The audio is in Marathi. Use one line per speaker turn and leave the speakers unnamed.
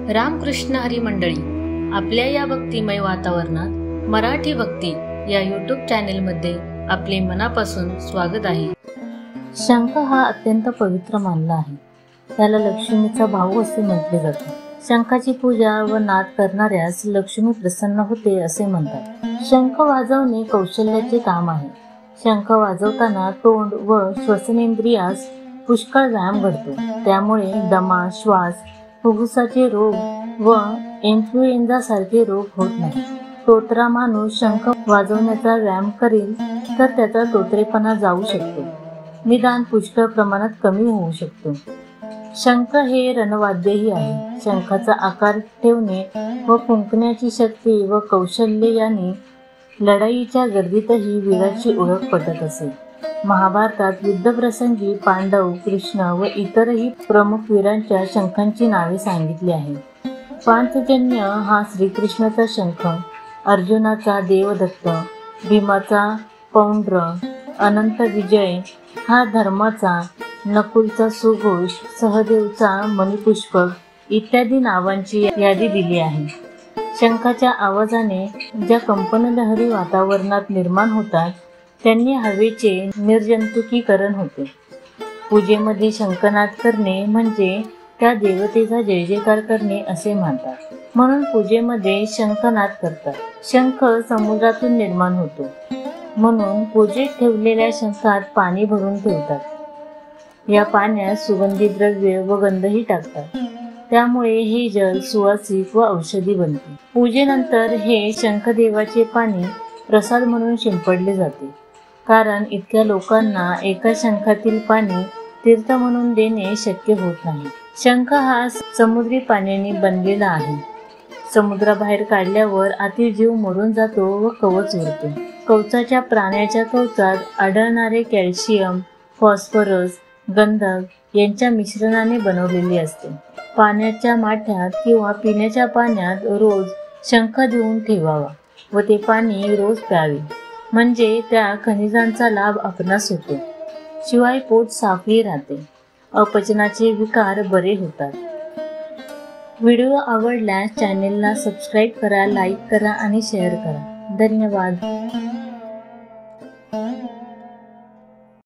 रामकृष्ण हरी मंडळी, आपल्या या भक्तिमय वातावरणात मराठी भक्ती या यूट्यूब चॅनेलमध्ये आपले मनापासून स्वागत आहे।
शंख हा अत्यंत पवित्र मानला आहे। त्याला लक्ष्मीचा भाऊ असे म्हटले जाते। शंखाची पूजा व नाद करणाऱ्यास लक्ष्मी प्रसन्न होते असे म्हणतात। शंख वाजवणे कौशल्याचे काम आहे। शंख वाजवताना तोंड व श्वसनेंद्रियास पुष्कळ व्यायाम घडतो। त्यामुळे दमा, श्वास, फुफ्फुसाचे रोग व इन्फ्लुएन्झा सारखे रोग होत नाही। तोतरा माणूस शंख वाजवण्याचा व्यायाम करील तर त्याचा तोतरेपणा जाऊ शकतो, निदान पुष्कळ प्रमाणात कमी होऊ शकतो। शंख हे रणवाद्यही आहे। शंखाचा आकार ठेवणे व फुंकण्याची शक्ती व कौशल्य याने लढाईच्या गर्दीतही वीराची ओळख पटत असे। महाभारतात युद्धप्रसंगी पांडव, कृष्ण व इतरही प्रमुख वीरांच्या शंखांची नावे सांगितली आहेत। पांचजन्य हा श्रीकृष्णाचा शंख, अर्जुनाचा देवदत्त, भीमाचा पौंड्र, अनंत विजय हा धर्माचा, नकुलचा सुघोष, सहदेवचा मणिपुष्पक इत्यादी नावांची यादी दिली आहे। शंखाच्या आवाजाने ज्या कंपनलहरी वातावरणात निर्माण होतात त्यांनी हवेचे निर्जंतुकीकरण होते। पूजेमध्ये शंखनाद करणे म्हणजे त्या देवतेचा जय जयकार करणे असे मानतात, म्हणून पूजेमध्ये शंखनाद करतात। शंख समुद्रातून निर्माण होतो, म्हणून पूजेत ठेवलेल्या शंखात पाणी भरून ठेवतात। या पाण्यात सुगंधी द्रव्य व गंधही टाकतात, त्यामुळे हे जल सुवासिक व औषधी बनते। पूजेनंतर हे शंखदेवाचे पाणी प्रसाद म्हणून शिंपडले जाते, कारण इतक्या लोकांना एका शंखातील पाणी तीर्थ म्हणून देणे शक्य होत नाही। शंख हा समुद्री पाण्याने बनलेला आहे। समुद्राबाहेर काढल्यावर आतील जीव मरून जातो व कवच उरते। कवचाच्या प्राण्याच्या कवचात आढळणारे कॅल्शियम, फॉस्फरस, गंधक यांच्या मिश्रणाने बनवलेले असते। पाण्याच्या माठ्यात किंवा पिण्याच्या पाण्यात रोज शंख देऊन ठेवावा व ते पाणी रोज प्यावे, म्हणजे त्या खनिजांचा लाभ आपणास होतो। शिवाय पोट साफही राहते, अपचनाचे विकार बरे होतात। व्हिडिओ आवडल्यास चॅनेलला सबस्क्राईब करा, लाईक करा आणि शेअर करा। धन्यवाद।